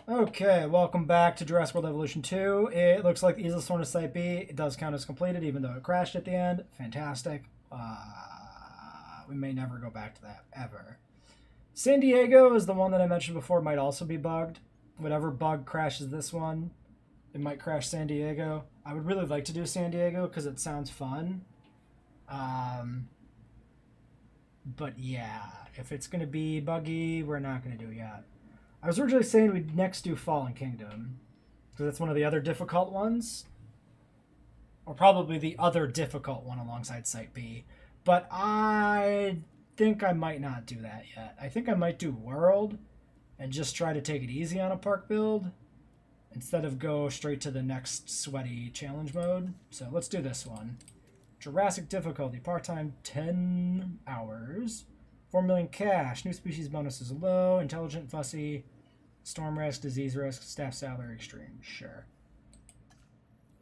Okay, welcome back to Jurassic World Evolution 2. It looks like the easiest one is Site B. It does count as completed, even though it crashed at the end. Fantastic. We may never go back to that, ever. San Diego is the one that I mentioned before, might also be bugged. Whatever bug crashes this one, it might crash San Diego. I would really like to do San Diego because it sounds fun. But yeah, if it's going to be buggy, we're not going to do it yet. I was originally saying we'd next do Fallen Kingdom, because that's one of the other difficult ones. Or probably the other difficult one alongside Site B. But I think I might not do that yet. I think I might do World and just try to take it easy on a park build instead of go straight to the next sweaty challenge mode. So let's do this one. Jurassic difficulty, part-time 10 hours. 4 million cash, new species bonuses low, intelligent, fussy, storm risk, disease risk, staff salary extreme. Sure.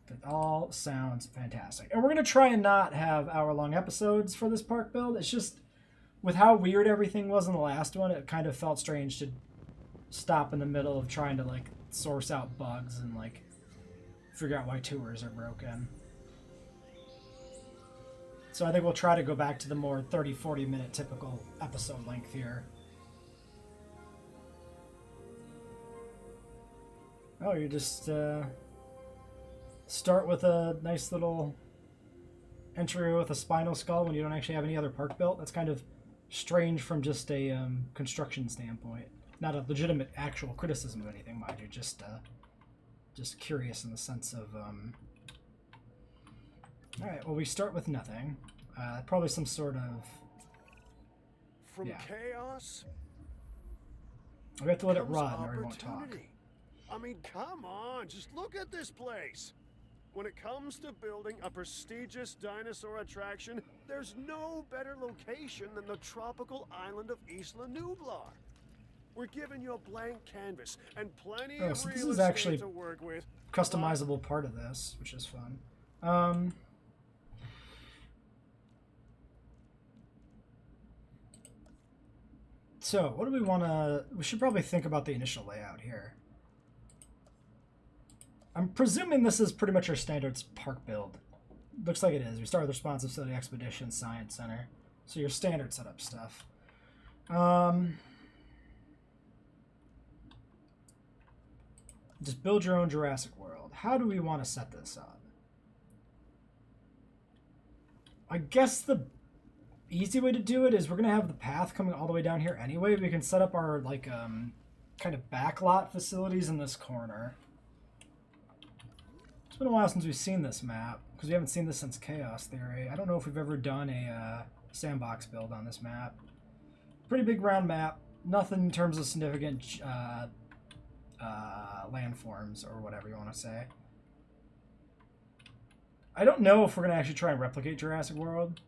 That all sounds fantastic. And we're going to try and not have hour-long episodes for this park build. It's just, with how weird everything was in the last one, it kind of felt strange to stop in the middle of trying to, like, source out bugs and, like, figure out why tours are broken. So I think we'll try to go back to the more 30-40 minute typical episode length here. Oh, you just start with a nice little entry with a spinal skull when you don't actually have any other park built. That's kind of strange from just a construction standpoint. Not a legitimate actual criticism of anything, mind you. Just curious in the sense of... Alright, well, we start with nothing. Probably some sort of... From chaos? We have to let it run or we won't talk. I mean, come on, just look at this place. When it comes to building a prestigious dinosaur attraction, there's no better location than the tropical island of Isla Nublar. We're giving you a blank canvas and plenty of so real this is estate actually to work with. Customizable part of this, which is fun. So, what do we want to... We should probably think about the initial layout here. I'm presuming this is pretty much our standard park build. Looks like it is. We start with Responsive City Expedition Science Center. So your standard setup stuff. Just build your own Jurassic World. How do we want to set this up? I guess the easy way to do it is we're going to have the path coming all the way down here anyway. We can set up our, like, kind of backlot facilities in this corner. It's been a while since we've seen this map, because we haven't seen this since Chaos Theory. I don't know if we've ever done a sandbox build on this map. Pretty big round map. Nothing in terms of significant landforms, or whatever you want to say. I don't know if we're going to actually try and replicate Jurassic World,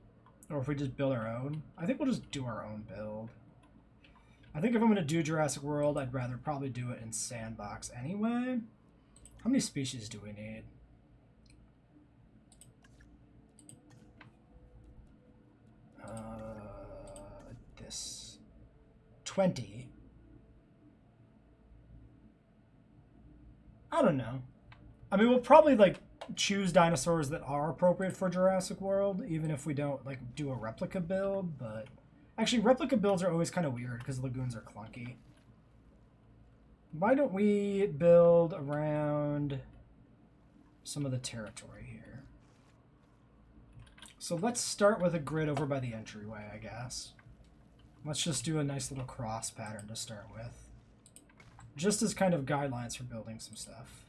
or if we just build our own. I think we'll just do our own build. I think if I'm going to do Jurassic World, I'd rather probably do it in sandbox anyway. How many species do we need? This 20. I don't know. I mean, we'll probably like choose dinosaurs that are appropriate for Jurassic World, even if we don't like do a replica build. But actually, replica builds are always kind of weird because lagoons are clunky. Why don't we build around some of the territory here? So let's start with a grid over by the entryway, I guess. Let's just do a nice little cross pattern to start with. Just as kind of guidelines for building some stuff.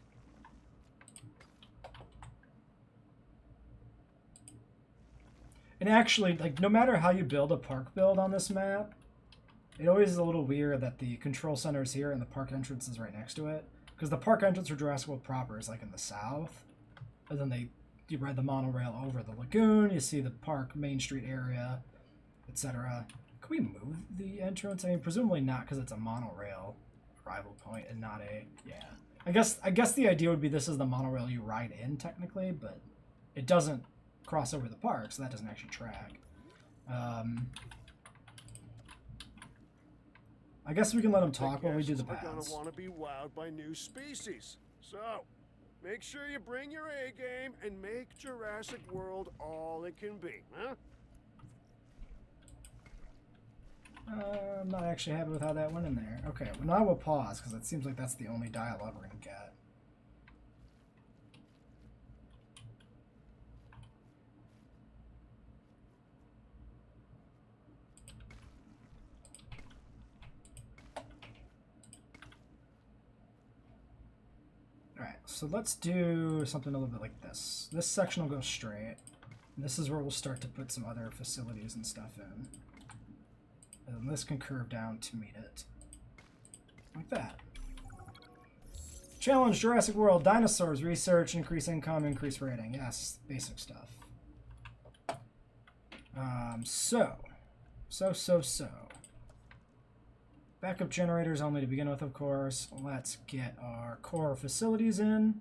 And actually, like, no matter how you build a park build on this map, it always is a little weird that the control center is here and the park entrance is right next to it. Because the park entrance for Jurassic World proper is like in the south. And then you ride the monorail over the lagoon, you see the park Main Street area, etc. Can we move the entrance? I mean, presumably not, because it's a monorail arrival point and not a... Yeah. I guess the idea would be this is the monorail you ride in, technically, but it doesn't cross over the park, so that doesn't actually track. I guess we can let them talk while we do the Are gonna paths. want to be wowed by new species. So, make sure you bring your A game and make Jurassic World all it can be, huh? I'm not actually happy with how that went in there. Okay, well now we'll pause because it seems like that's the only dialogue we're gonna get. Alright, so let's do something a little bit like this. This section will go straight. This is where we'll start to put some other facilities and stuff in. And this can curve down to meet it. Like that. Challenge Jurassic World. Dinosaurs. Research. Increase income. Increase rating. Yes. Basic stuff. So. Backup generators only to begin with, of course. Let's get our core facilities in.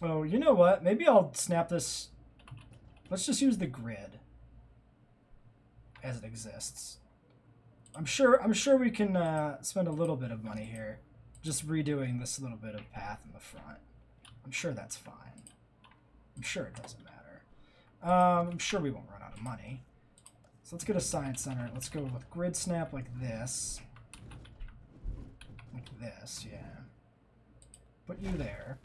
Oh, you know what? Maybe I'll snap this. Let's just use the grid as it exists. I'm sure we can spend a little bit of money here, just redoing this little bit of path in the front. I'm sure that's fine. I'm sure it doesn't matter. I'm sure we won't run out of money. So let's get a science center. Let's go with grid snap like this. Like this, yeah. Put you there.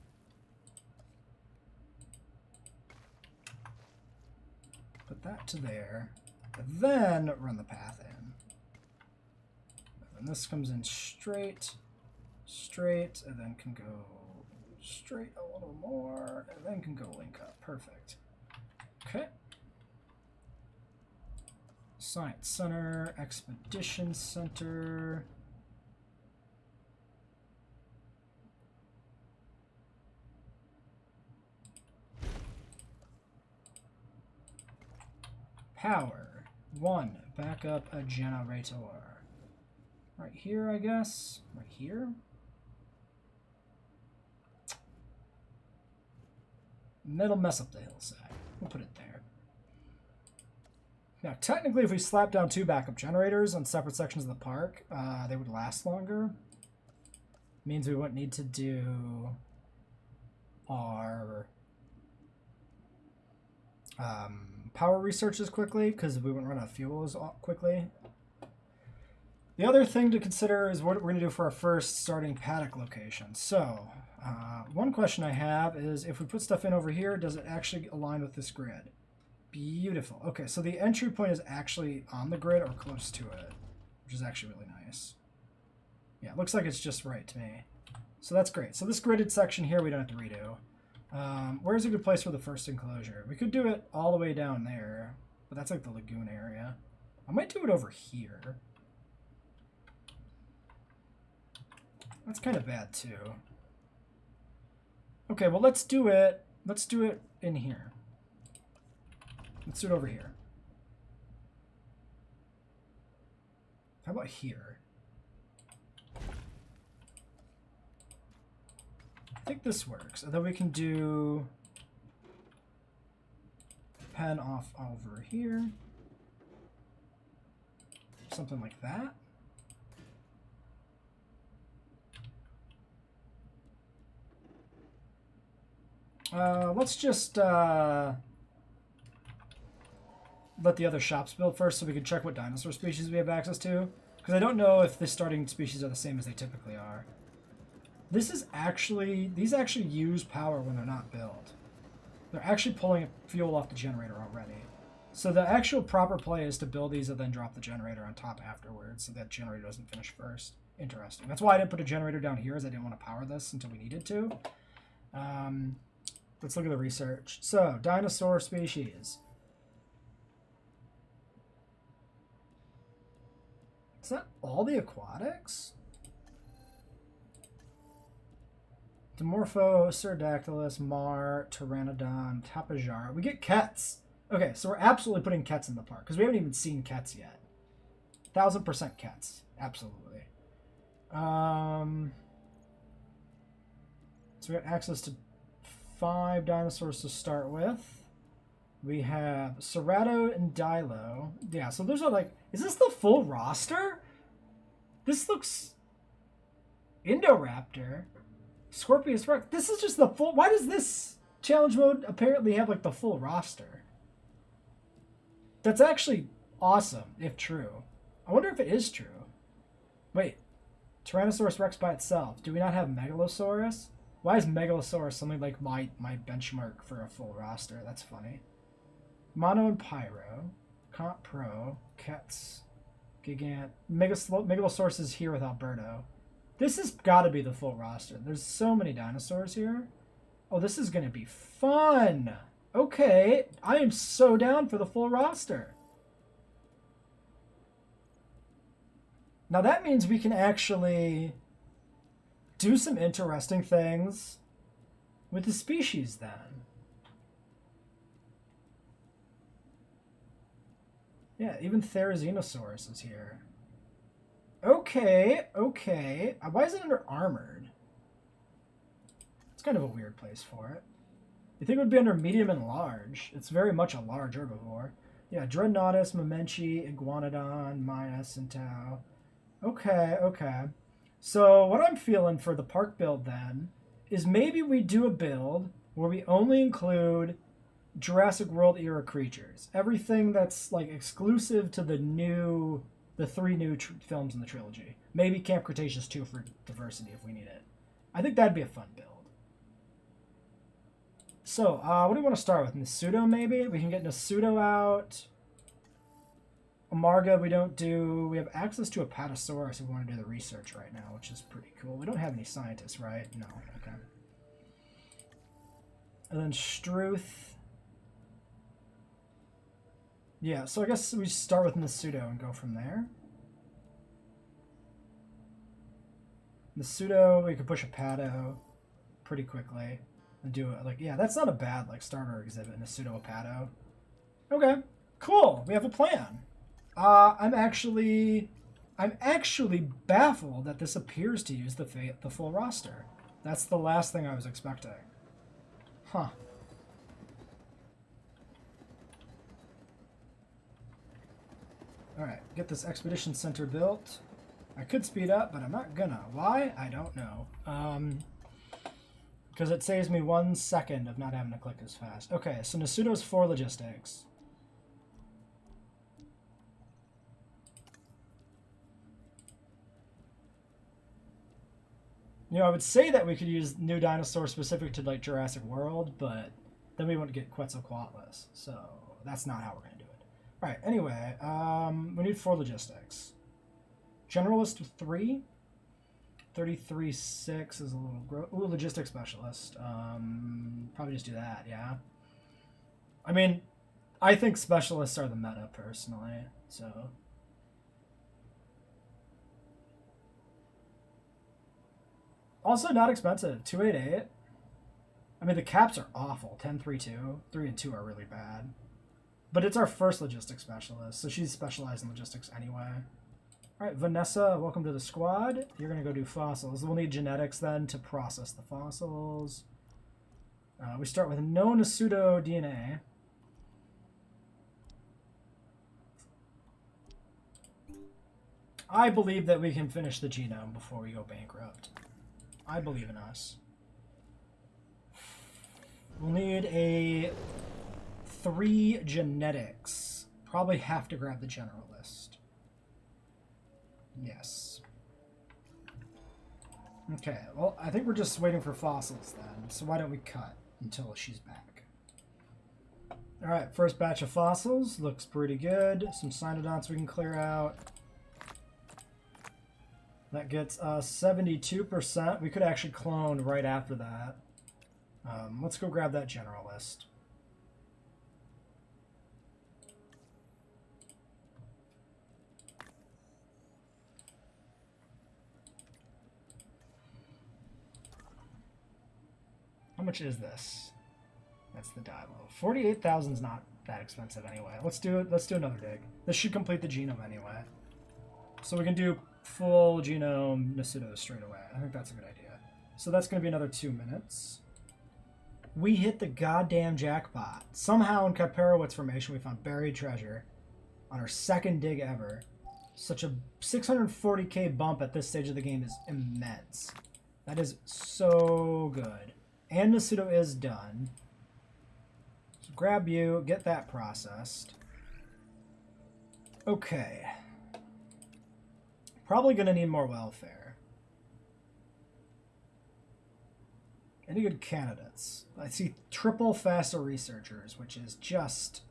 Put that to there. And then run the path in. And then this comes in straight, and then can go straight a little more, and then can go link up. Perfect. Okay. Science Center, Expedition Center. Power. 1. Back up a generator. Right here, I guess. Right here. And that'll mess up the hillside. We'll put it there. Now, technically, if we slap down 2 backup generators on separate sections of the park, they would last longer. Means we wouldn't need to do our power researches quickly, because we wouldn't run out of fuel as quickly. The other thing to consider is what we're going to do for our first starting paddock location. So, one question I have is, if we put stuff in over here, does it actually align with this grid? Beautiful. Okay, so the entry point is actually on the grid or close to it, which is actually really nice. Yeah, it looks like it's just right to me. So that's great. So this gridded section here we don't have to redo. Where's a good place for the first enclosure? We could do it all the way down there, but that's like the lagoon area. I might do it over here. That's kind of bad too. Okay, well let's do it. Let's do it in here. Let's do it over here. How about here? I think this works. And then we can do pen off over here. Something like that. Let's just let the other shops build first so we can check what dinosaur species we have access to. Because I don't know if the starting species are the same as they typically are. These actually use power when they're not built. They're actually pulling fuel off the generator already. So the actual proper play is to build these and then drop the generator on top afterwards so that generator doesn't finish first. Interesting. That's why I didn't put a generator down here, as I didn't want to power this until we needed to. Let's look at the research. So, dinosaur species. Is that all the aquatics? Dimorpho, Ceratodactylus, Mar, Pteranodon, Tapajara. We get Kets. Okay, so we're absolutely putting Kets in the park, because we haven't even seen Kets yet. 1000% Kets. Absolutely. So we got access to 5 dinosaurs to start with. We have Cerato and Dilo. Yeah, so those are like... Is this the full roster? This looks... Indoraptor. Scorpius Rex. This is just the full... Why does this challenge mode apparently have like the full roster? That's actually awesome, if true. I wonder if it is true. Wait. Tyrannosaurus Rex by itself. Do we not have Megalosaurus? Why is Megalosaurus something like my benchmark for a full roster? That's funny. Mono and Pyro. Comp Pro. Kets. Gigant. Megalosaurus is here with Alberto. This has got to be the full roster. There's so many dinosaurs here. Oh, this is going to be fun. Okay. I am so down for the full roster. Now that means we can actually do some interesting things with the species then. Yeah, even Therizinosaurus is here. Okay, okay. Why is it under armored? It's kind of a weird place for it. You think it would be under medium and large. It's very much a large herbivore. Yeah, Dreadnoughtus, Momenchi, Iguanodon, Maya, Centaur. Okay, okay. So what I'm feeling for the park build then is maybe we do a build where we only include Jurassic World era creatures. Everything that's like exclusive to the 3 new films in the trilogy. Maybe Camp Cretaceous 2 for diversity if we need it. I think that'd be a fun build. So, what do we want to start with? Nasudo maybe? We can get Nasudo out. Amarga we don't do. We have access to a Apatosaurus if we want to do the research right now, which is pretty cool. We don't have any scientists, right? No, okay. And then Struth. Yeah, so I guess we start with Nasudo and go from there. Nasudo, we could push a Pato pretty quickly and do it. Like, yeah, that's not a bad like starter exhibit, Nasudo Apato. Okay, cool. We have a plan. I'm actually baffled that this appears to use the full roster. That's the last thing I was expecting. Huh. Alright, get this expedition center built. I could speed up, but I'm not gonna. Why? I don't know. Because it saves me 1 second of not having to click as fast. Okay, so Nasudo's 4 logistics. You know, I would say that we could use new dinosaurs specific to like Jurassic World, but then we wouldn't get Quetzalcoatlus. So that's not how we're going to do it. All right, anyway, we need 4 logistics. Generalist 3. 33.6 is a little gross. Ooh, logistics specialist. Probably just do that, yeah. I mean, I think specialists are the meta, personally, so... Also not expensive, 288. I mean, the caps are awful, 10.32. 3 and 2 are really bad. But it's our first logistics specialist, so she's specialized in logistics anyway. Alright, Vanessa, welcome to the squad. You're going to go do fossils. We'll need genetics then to process the fossils. We start with no Nasudo DNA. I believe that we can finish the genome before we go bankrupt. I believe in us. We'll need a 3 genetics. Probably have to grab the generalist. Yes. Okay, well, I think we're just waiting for fossils then, so why don't we cut until she's back. Alright, first batch of fossils. Looks pretty good. Some cynodonts we can clear out. That gets 72%. We could actually clone right after that. Let's go grab that generalist. How much is this? That's the Dilo. 48,000 is not that expensive anyway. Let's do it. Let's do another dig. This should complete the genome anyway. So we can do full genome Nasudo straight away. I think that's a good idea. So that's going to be another 2 minutes. We hit the goddamn jackpot. Somehow in Kaiparowitz formation we found buried treasure on our second dig ever. Such a 640k bump at this stage of the game is immense. That is so good. And Nasuto is done. So grab you, get that processed. Okay. Probably gonna need more welfare. Any good candidates? I see triple faster researchers, which is just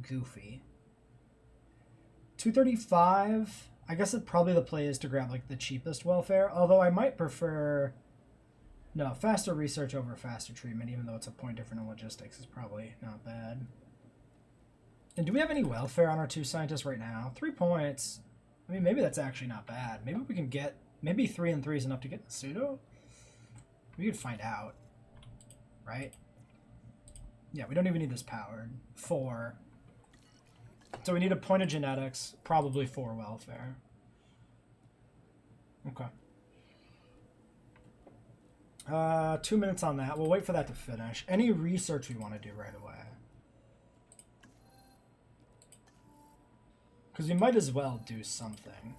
goofy. 235. I guess probably the play is to grab like the cheapest welfare, although I might prefer no, faster research over faster treatment, even though it's a point different in logistics is probably not bad. And do we have any welfare on our 2 scientists right now? 3 points. I mean, maybe that's actually not bad. Maybe we can get, maybe 3 and 3 is enough to get the pseudo? We could find out, right? Yeah, we don't even need this powered. 4. So we need a point of genetics, probably 4 welfare. Okay. 2 minutes on that. We'll wait for that to finish. Any research we want to do right away. Because we might as well do something.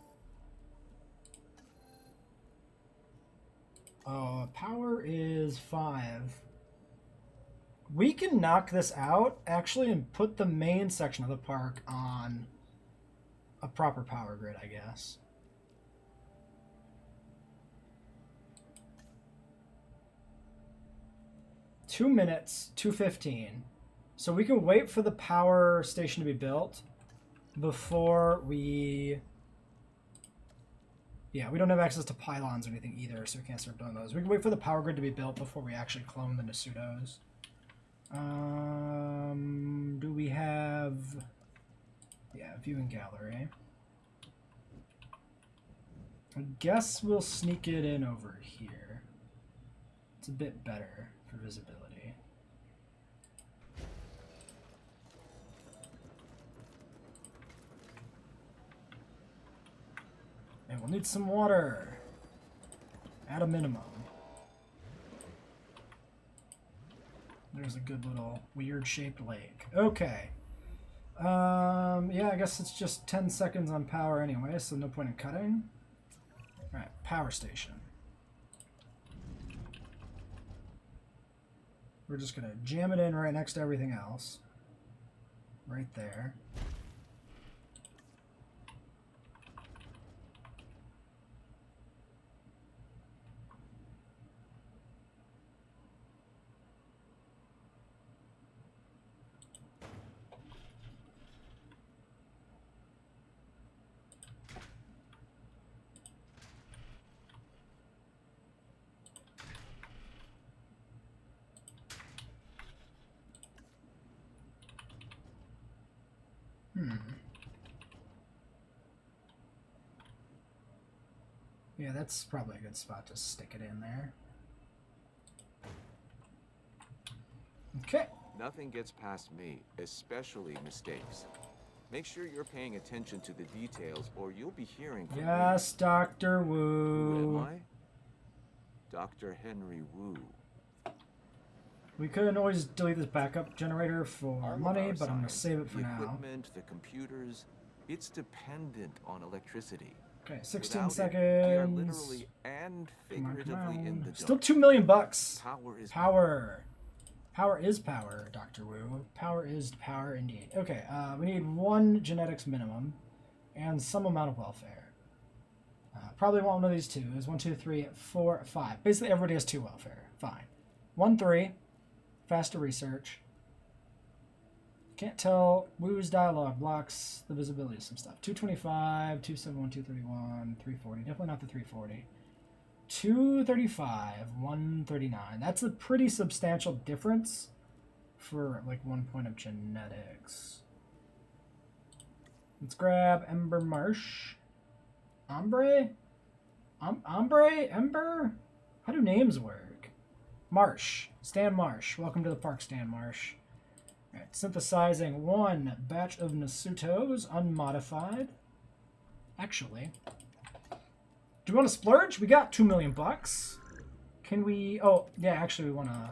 Power is 5. We can knock this out, actually, and put the main section of the park on a proper power grid, I guess. Two minutes, 2:15. So we can wait for the power station to be built before we... Yeah, we don't have access to pylons or anything either, so we can't start doing those. We can wait for the power grid to be built before we actually clone the Nasutos. Do we have... Yeah, viewing gallery. I guess we'll sneak it in over here. It's a bit better for visibility. And we'll need some water. At a minimum. There's a good little weird shaped lake. Okay. Yeah, I guess it's just 10 seconds on power anyway, so no point in cutting. Alright, power station. We're just gonna jam it in right next to everything else. Right there. Yeah, that's probably a good spot to stick it in there. Okay. Nothing gets past me, especially mistakes. Make sure you're paying attention to the details or you'll be hearing from Yes, Dr. Who Wu. am I? Dr. Henry Wu. We could always delete this backup generator for All of money, our but I'm going to science, save it for the now. equipment, the computers, it's dependent on electricity. Okay, 16 Without seconds. It, we are literally and Come on, figuratively in the Still dark. $2 million bucks. Power is Power. Power is power, Dr. Wu. Power is power indeed. Okay, we need 1 genetics minimum and some amount of welfare. Probably want one of these 2. Is 1, 2, 3, 4, 5. Basically, everybody has 2 welfare. Fine. 1, 3. Faster research. Can't tell. Wu's dialogue blocks the visibility of some stuff. 225, 271, 231, 340. Definitely not the 340. 235, 139. That's a pretty substantial difference for like 1 point of genetics. Let's grab Ember Marsh. Ombre? Ombre? Ember? How do names work? Marsh. Stan Marsh. Welcome to the park, Stan Marsh. Alright, synthesizing 1 batch of Nasutos, unmodified. Actually, do we want to splurge? We got $2 million bucks. Can we... Oh, yeah, actually we want to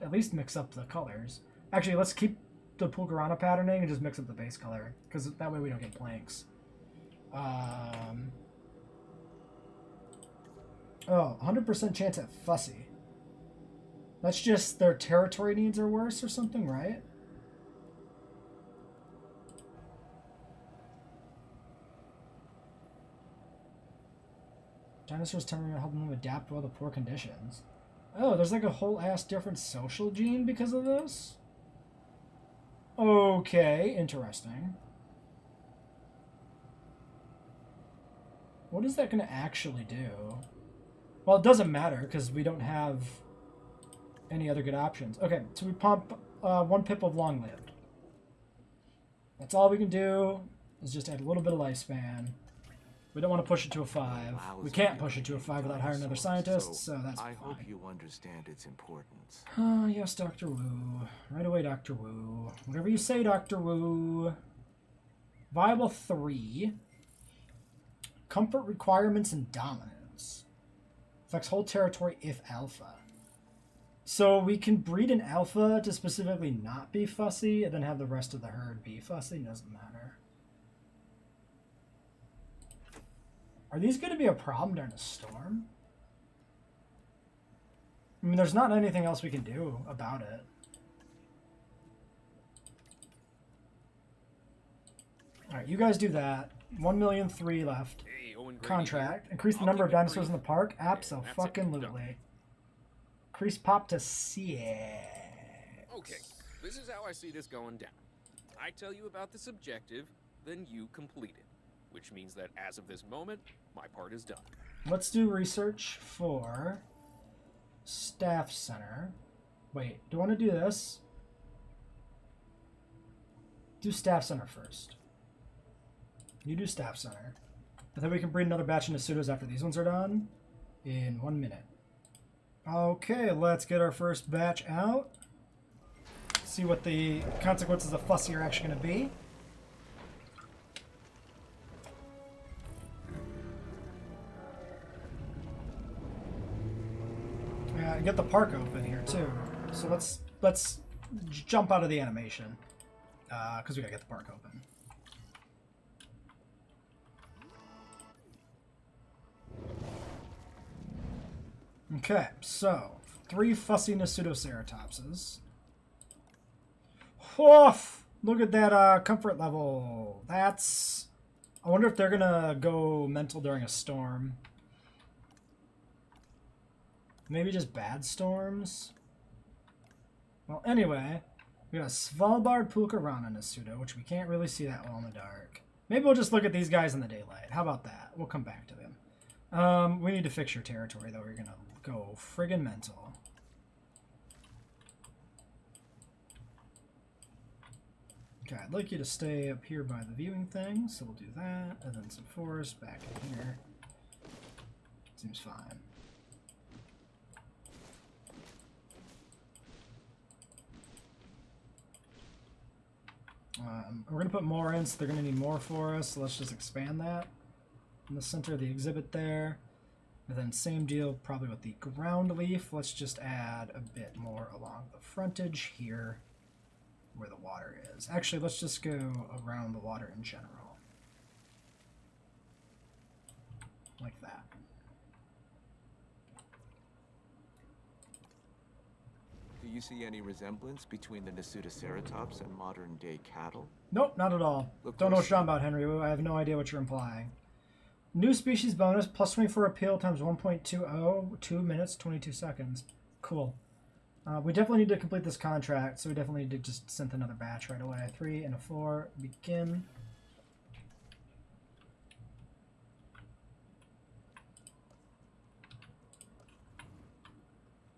at least mix up the colors. Actually, let's keep the Pulgarana patterning and just mix up the base color, because that way we don't get blanks. Oh, 100% chance at fussy. That's just their territory needs are worse or something, right? Dinosaurs tend to help them adapt well to poor conditions. Oh, there's like a whole ass different social gene because of this? Okay, interesting. What is that going to actually do? Well, it doesn't matter because we don't have any other good options. Okay, so we pump 1 pip of long-lived. That's all we can do is just add a little bit of lifespan. We don't want to push it to a 5. We can't push it to a 5 without hiring another scientist, so that's fine. I hope you understand its importance. Oh, yes, Dr. Wu. Right away, Dr. Wu. Whatever you say, Dr. Wu. Viable 3. Comfort requirements and dominance. Affects whole territory if alpha. So we can breed an alpha to specifically not be fussy and then have the rest of the herd be fussy. Doesn't matter. Are these going to be a problem during a storm? I mean, there's not anything else we can do about it. Alright, you guys do that. 1,000,003 left. Hey, Owen Grady Contract. here. Increase the I'll number keep of it dinosaurs brief. in the park? That's it. Abso-fucking-lutely. Increase pop to 6. Okay, this is how I see this going down. I tell you about this objective, then you complete it. Which means that as of this moment, my part is done. Let's do research for Staff Center. Wait, do I want to do this? Do Staff Center first. You do Staff Center. And then we can breed another batch into pseudos after these ones are done in 1 minute. Okay, let's get our first batch out. See what the consequences of fussy are actually going to be. Yeah, get the park open here too. So let's jump out of the animation because we gotta get the park open. Okay, so 3 fussy Pseudoceratopses. Woof! Look at that comfort level. That's. I wonder if they're gonna go mental during a storm. Maybe just bad storms? Well, anyway, we got a Svalbard Pulkarana Nasuda, which we can't really see that well in the dark. Maybe we'll just look at these guys in the daylight. How about that? We'll come back to them. We need to fix your territory, though. We're going to go friggin' mental. Okay, I'd like you to stay up here by the viewing thing, so we'll do that. And then some forest back in here. Seems fine. We're going to put more in, so they're going to need more for us, so let's just expand that. In the center of the exhibit there. And then same deal probably with the ground leaf. Let's just add a bit more along the frontage here where the water is. Actually, let's just go around the water in general. Like that. Do you see any resemblance between the Nasutoceratops and modern-day cattle? Nope, not at all. Look Don't know what closely. you're talking about, Henry. I have no idea what you're implying. New species bonus, plus 24 appeal times 1.20, 2 minutes, 22 seconds. Cool. We definitely need to complete this contract, so we definitely need to just send another batch right away. 3 and a 4, begin.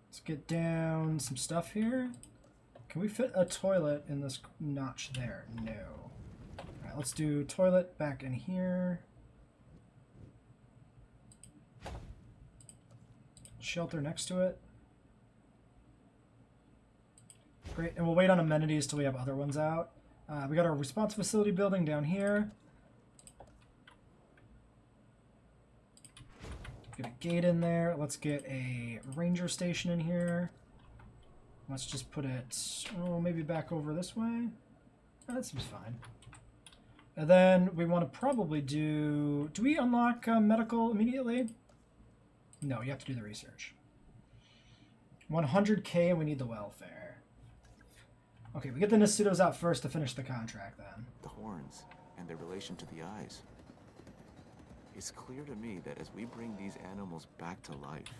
Let's get down some stuff here. Can we fit a toilet in this notch there? No. Alright, let's do toilet back in here. Shelter next to it. Great, and we'll wait on amenities till we have other ones out. We got our response facility building down here. Get a gate in there. Let's get a ranger station in here. Let's just put it, oh, maybe back over this way. Oh, that seems fine. And then we want to probably do we unlock medical immediately? No, you have to do the research. 100K and we need the welfare. Okay, we get the Nasudos out first to finish the contract then. The horns and their relation to the eyes. It's clear to me that as we bring these animals back to life,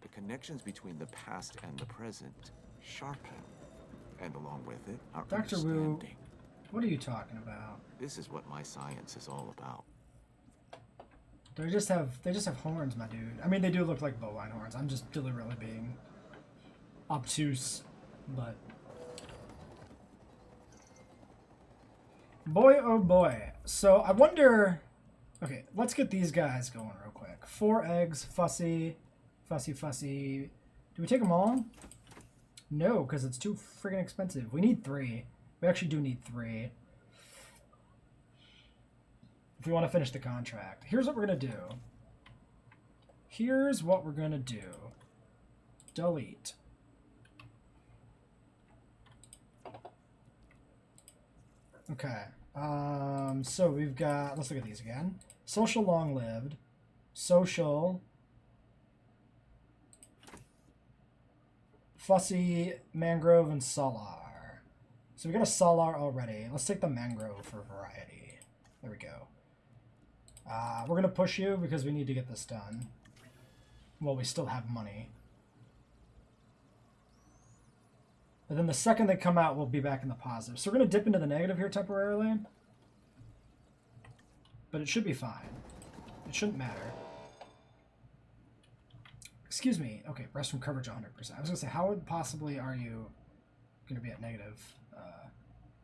the connections between the past and the present sharpen. And along with it, our Dr. Wu, understanding. what are you talking about? This is what my science is all about. They just have horns, my dude. I mean, they do look like bovine horns. I'm just deliberately being obtuse, but boy, oh boy. So I wonder. Okay, let's get these guys going real quick. 4 eggs, fussy. Do we take them all? No, because it's too friggin' expensive. We need 3. We actually do need 3. If we want to finish the contract. Here's what we're going to do. Delete. Okay. So we've got, let's look at these again. Social long-lived. Social. Fussy, mangrove, and solar. So we got a solar already. Let's take the mangrove for variety. There we go. We're going to push you because we need to get this done. Well, we still have money. But then the second they come out, we'll be back in the positive. So we're going to dip into the negative here temporarily. But it should be fine. It shouldn't matter. Excuse me. Okay, restroom coverage 100%. I was going to say, how possibly are you going to be at negative?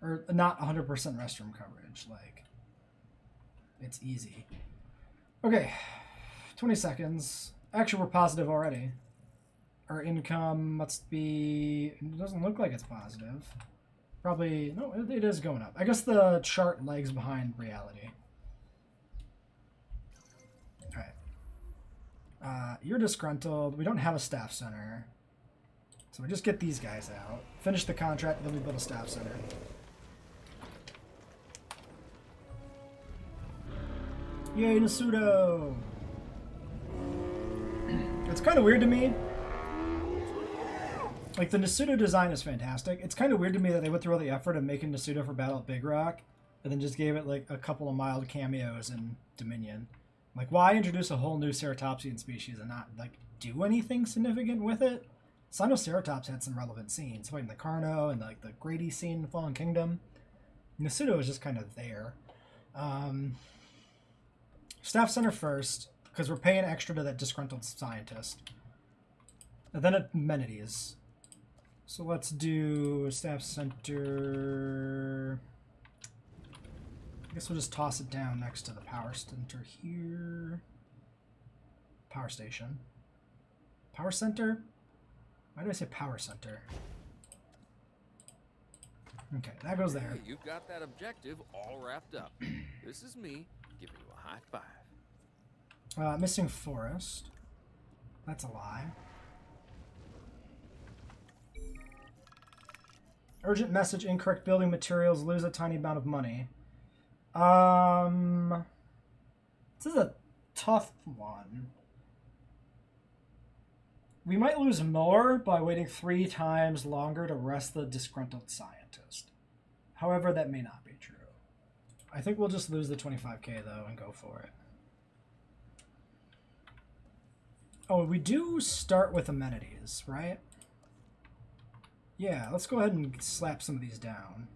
Or not 100% restroom coverage? Like, it's easy. Okay, 20 seconds. Actually, we're positive already. Our income must be... It doesn't look like it's positive. Probably... No, it is going up. I guess the chart lags behind reality. Alright. You're disgruntled. We don't have a staff center. So we just get these guys out. Finish the contract, then we build a staff center. Yay, Nasudo! It's kind of weird to me. Like, the Nasudo design is fantastic. It's kind of weird to me that they went through all the effort of making Nasudo for Battle at Big Rock, and then just gave it, like, a couple of mild cameos in Dominion. Like, why introduce a whole new ceratopsian species and not, like, do anything significant with it? Sinoceratops had some relevant scenes, fighting the Carno and, like, the Grady scene in Fallen Kingdom. Nasudo is just kind of there. Staff center first, because we're paying extra to that disgruntled scientist. And then amenities. So let's do staff center. I guess we'll just toss it down next to the power center here. Power station. Power center? Why did I say power center? Okay, that goes there. Hey, you've got that objective all wrapped up. This is me giving you a high five. Missing forest. That's a lie. Urgent message, incorrect building materials, lose a tiny amount of money. This is a tough one. We might lose more by waiting 3 times longer to rest the disgruntled scientist. However, that may not be true. I think we'll just lose the 25K though and go for it. Oh, we do start with amenities, right? Yeah, let's go ahead and slap some of these down.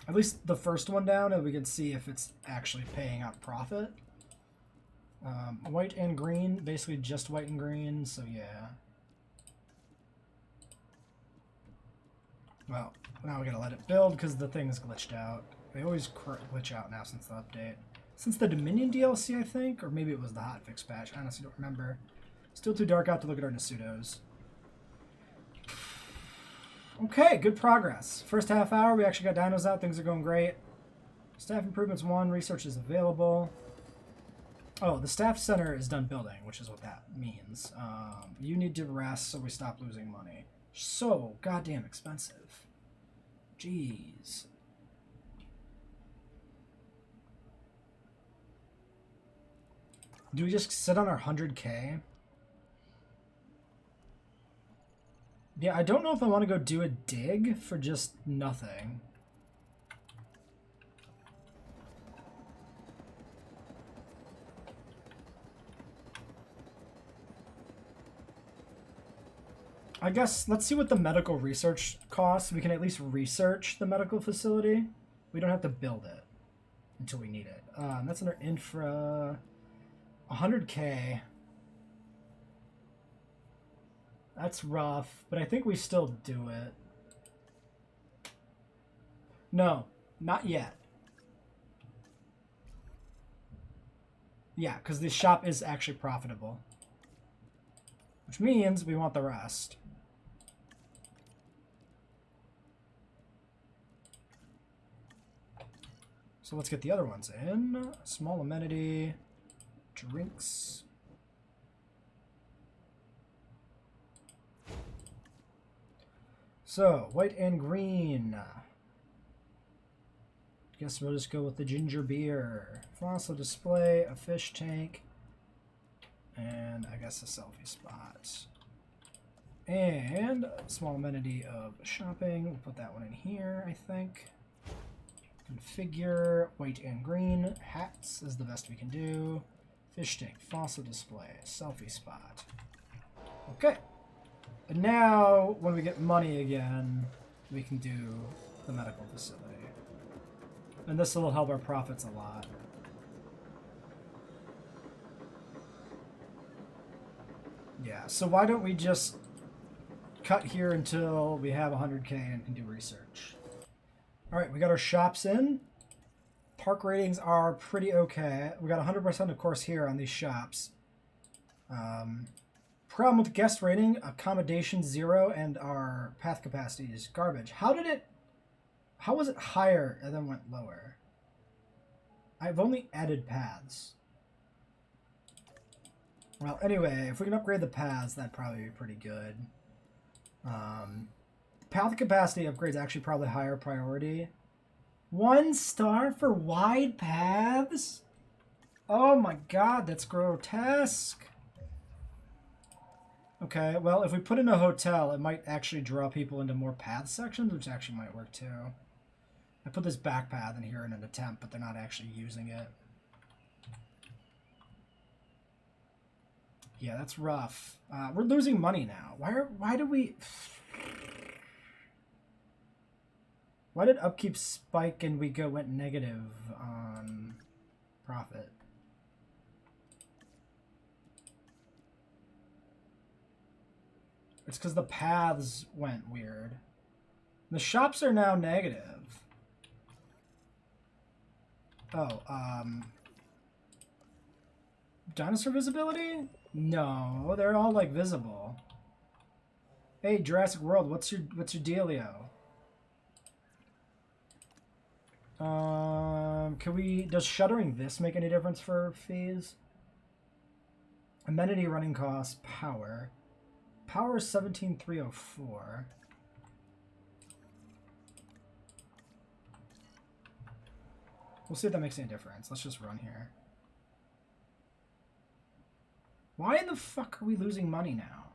At least the first one down, and we can see if it's actually paying out profit. White and green, basically just white and green, so yeah. Well, now we gotta let it build because the thing's glitched out. They always glitch out now since the update. Since the Dominion DLC, I think, or maybe it was the hotfix patch. I honestly don't remember. Still too dark out to look at our Nasudos. Okay, good progress. First half hour, we actually got dinos out. Things are going great. Staff improvements 1, research is available. Oh, the staff center is done building, which is what that means. You need to rest so we stop losing money. So goddamn expensive. Jeez. Do we just sit on our 100K? Yeah, I don't know if I want to go do a dig for just nothing. I guess let's see what the medical research costs. We can at least research the medical facility. We don't have to build it until we need it. That's under infra. 100K. That's rough, but I think we still do it. No, not yet. Yeah, because the shop is actually profitable. Which means we want the rest. So let's get the other ones in. Small amenity, drinks. So, white and green. Guess we'll just go with the ginger beer. Fossil display, a fish tank, and I guess a selfie spot. And a small amenity of shopping. We'll put that one in here, I think. Configure, white and green. Hats is the best we can do. Fish tank, fossil display, selfie spot. Okay. And now, when we get money again, we can do the medical facility. And this will help our profits a lot. Yeah, so why don't we just cut here until we have 100K and can do research. Alright, we got our shops in. Park ratings are pretty okay. We got 100% of course here on these shops. Problem with guest rating, accommodation 0, and our path capacity is garbage. How was it higher and then went lower? I've only added paths. Well, anyway, if we can upgrade the paths, that'd probably be pretty good. Path capacity upgrades actually probably higher priority. 1 star for wide paths? Oh my god, that's grotesque. Okay, well, if we put in a hotel, it might actually draw people into more path sections, which actually might work too. I put this back path in here in an attempt, but they're not actually using it. Yeah, that's rough. We're losing money now. Why did upkeep spike and we went negative on profit? It's because the paths went weird. The shops are now negative. Oh, dinosaur visibility? No, they're all like visible. Hey, Jurassic World, what's your dealio? Does shuttering this make any difference for fees? Amenity running costs, power. Power is 17,304. We'll see if that makes any difference. Let's just run here. Why in the fuck are we losing money now?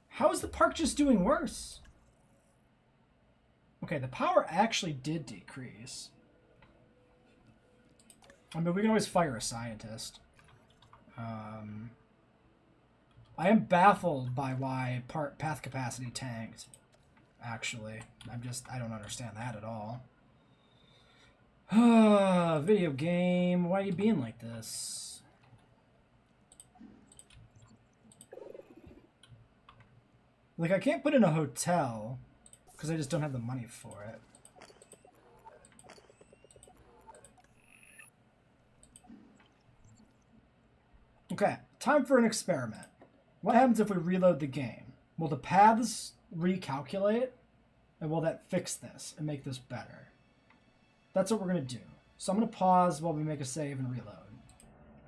How is the park just doing worse? Okay, the power actually did decrease. I mean, we can always fire a scientist. I am baffled by why path capacity tanked, actually. I don't understand that at all. Video game, why are you being like this? Like, I can't put in a hotel because I just don't have the money for it. Okay, time for an experiment. What happens if we reload the game? Will the paths recalculate? And will that fix this and make this better? That's what we're going to do. So I'm going to pause while we make a save and reload.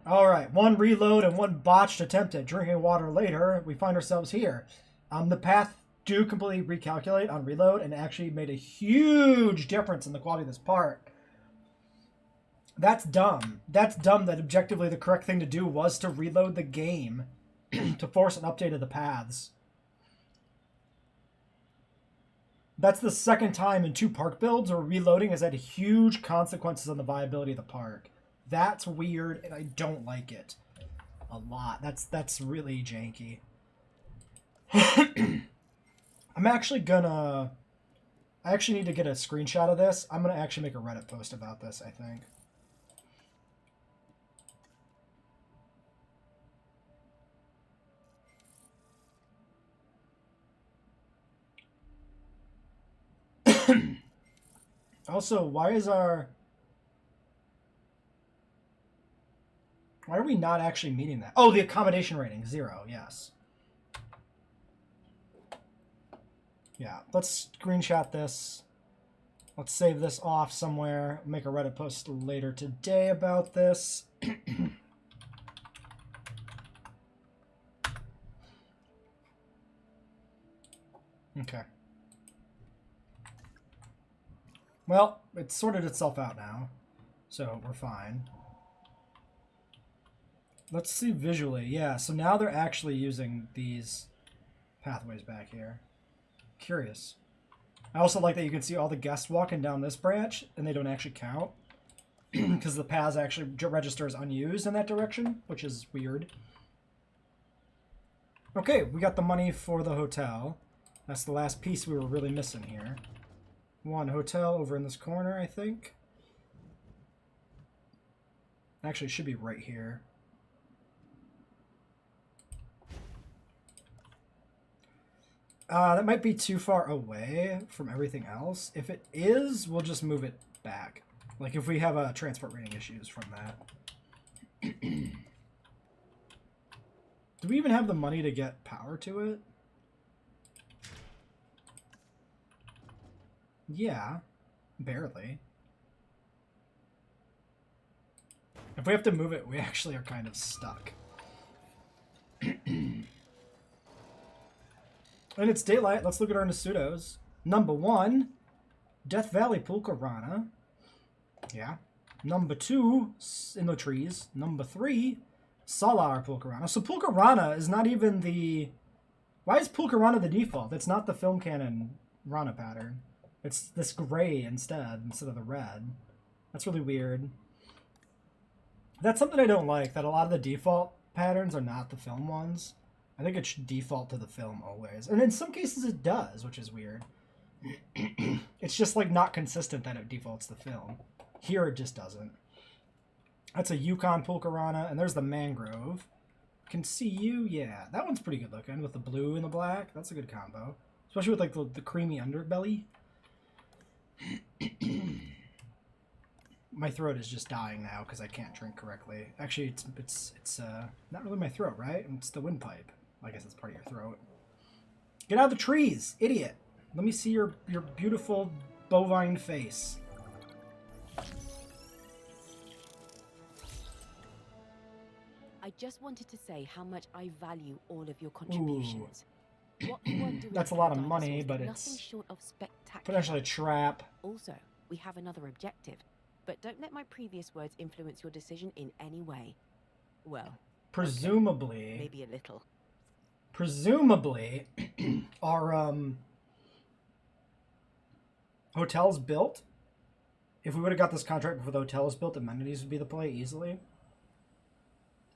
All right, one reload and one botched attempt at drinking water later, we find ourselves here. The path do completely recalculate on reload and actually made a huge difference in the quality of this part. That's dumb. That's dumb that objectively the correct thing to do was to reload the game to force an update of the paths. That's the second time in 2 park builds where reloading has had huge consequences on the viability of the park. That's weird, and I don't like it a lot. That's really janky. I'm actually gonna... I actually need to get a screenshot of this. I'm gonna actually make a Reddit post about this, I think. Also, why are we not actually meeting that? Oh, the accommodation rating, 0, yes. Yeah, let's screenshot this. Let's save this off somewhere. Make a Reddit post later today about this. Okay. Well, it's sorted itself out now, so we're fine. Let's see visually. Yeah, so now they're actually using these pathways back here. Curious. I also like that you can see all the guests walking down this branch, and they don't actually count, because the paths actually register as unused in that direction, which is weird. Okay, we got the money for the hotel. That's the last piece we were really missing here. One hotel over in this corner, I think. Actually, it should be right here. That might be too far away from everything else. If it is, we'll just move it back. Like if we have transport rating issues from that. Do we even have the money to get power to it? Yeah, barely. If we have to move it, we actually are kind of stuck. And it's daylight. Let's look at our Nasudos. Number 1, Death Valley Pulkarana. Yeah. Number 2, in the trees. Number 3, Salar Pulkarana. So Pulkarana is not even the... Why is Pulkarana the default? It's not the film canon Rana pattern. It's this gray instead of the red. That's really weird. That's something I don't like, that a lot of the default patterns are not the film ones. I think it should default to the film always. And in some cases it does, which is weird. It's just like not consistent that it defaults to film. Here it just doesn't. That's a Yukon Pulkarana, and there's the Mangrove. Can see you, yeah. That one's pretty good looking with the blue and the black. That's a good combo. Especially with like the creamy underbelly. My throat is just dying now because I can't drink correctly. Actually, it's not really my throat, right? It's the windpipe. I guess it's part of your throat. Get out of the trees, idiot! Let me see your beautiful bovine face. I just wanted to say how much I value all of your contributions. What you are doing That's a for lot the of money, dinosaurs but is it's nothing short of spectacular. potentially a trap. Also, we have another objective, but don't let my previous words influence your decision in any way. Well, Presumably, okay, maybe a little. Presumably, our hotels built. If we would have got this contract before the hotel was built, amenities would be the play easily.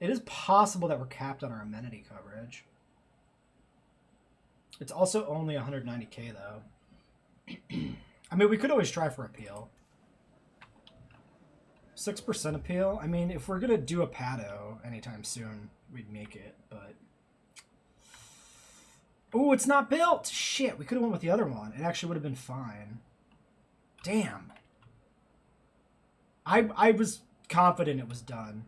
It is possible that we're capped on our amenity coverage. It's also only 190k though. I mean, we could always try for appeal. 6% appeal? I mean, if we're going to do a Pado anytime soon, we'd make it, but... Oh, it's not built! Shit, we could have went with the other one. It actually would have been fine. Damn. I was confident it was done.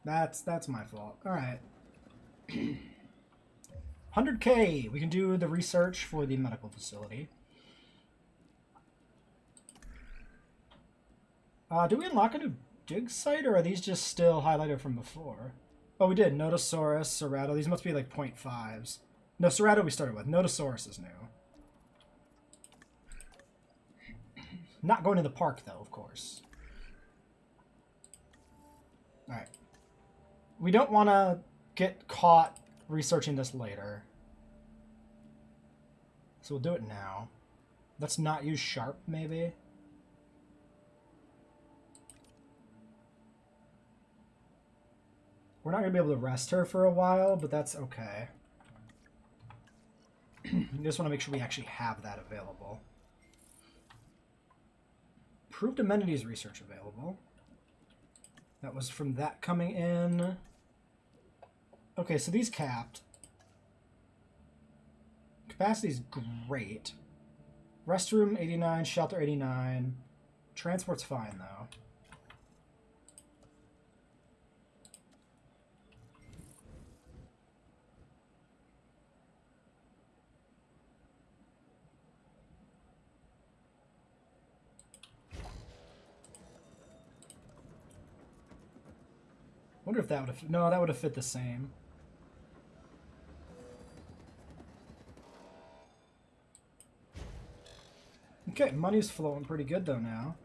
That's my fault. Alright. 100k! We can do the research for the medical facility. Do we unlock a new dig site, or are these just still highlighted from before? Oh, we did. Notosaurus, Cerrato. These must be like 0.5s. No, Cerrato we started with. Notosaurus is new. Not going to the park, though, of course. Alright. We don't want to get caught researching this later. So we'll do it now. Let's not use Sharp, maybe. We're not going to be able to rest her for a while, but that's okay. Just want to make sure we actually have that available. Proved amenities research available. That was from that coming in. Okay, so these capped. Capacity's great. Restroom 89, shelter 89. Transport's fine though. Wonder if that would have... No, that would have fit the same. Okay, money's flowing pretty good though now.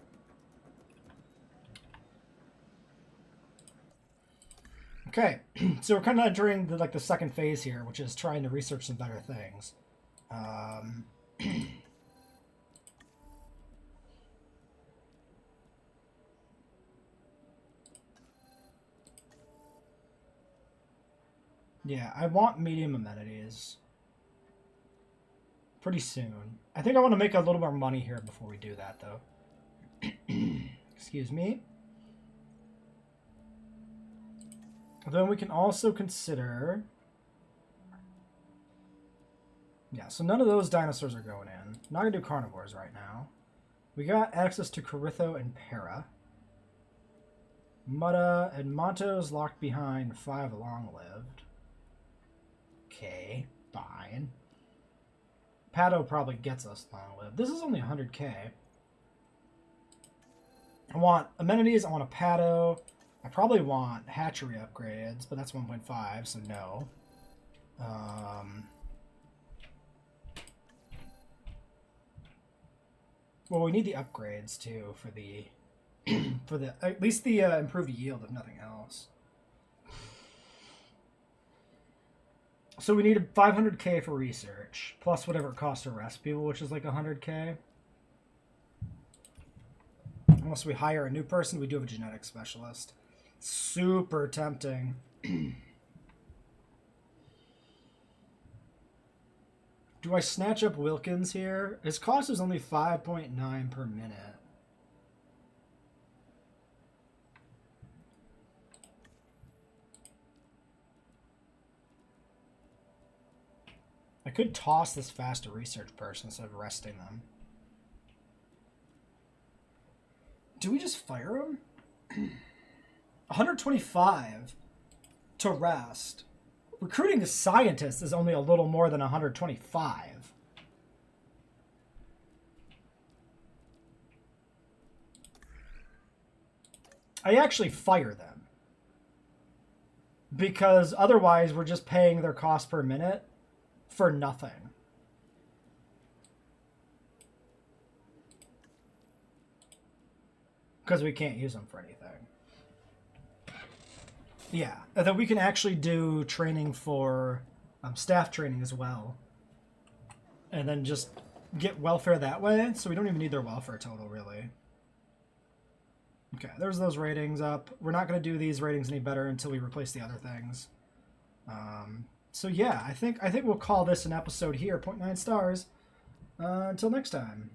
Okay, so we're kind of entering the second phase here, which is trying to research some better things. Yeah, I want medium amenities. Pretty soon. I think I want to make a little more money here before we do that, though. Excuse me. Then we can also consider... Yeah, so none of those dinosaurs are going in. Not going to do carnivores right now. We got access to Coritho and Para. Mutta and Monto's locked behind 5 long-lived. Okay, fine. Pato probably gets us long-lived. This is only 100k. I want amenities, I want a Pato. I probably want hatchery upgrades, but that's 1.5, so no. Well, we need the upgrades too for the for the at least the improved yield, if nothing else. So we need 500k for research, plus whatever it costs to rest people, which is like 100k. Unless we hire a new person, we do have a genetic specialist. Super tempting. Do I snatch up Wilkins here? His cost is only 5.9 per minute. I could toss this faster research person instead of resting them. Do we just fire him? 125 to rest. Recruiting a scientist is only a little more than 125. I actually fire them. Because otherwise we're just paying their cost per minute for nothing. Because we can't use them for anything. Yeah, and then we can actually do training for staff training as well. And then just get welfare that way, so we don't even need their welfare total, really. Okay, there's those ratings up. We're not going to do these ratings any better until we replace the other things. So yeah, I think we'll call this an episode here. 0.9 stars. Until next time.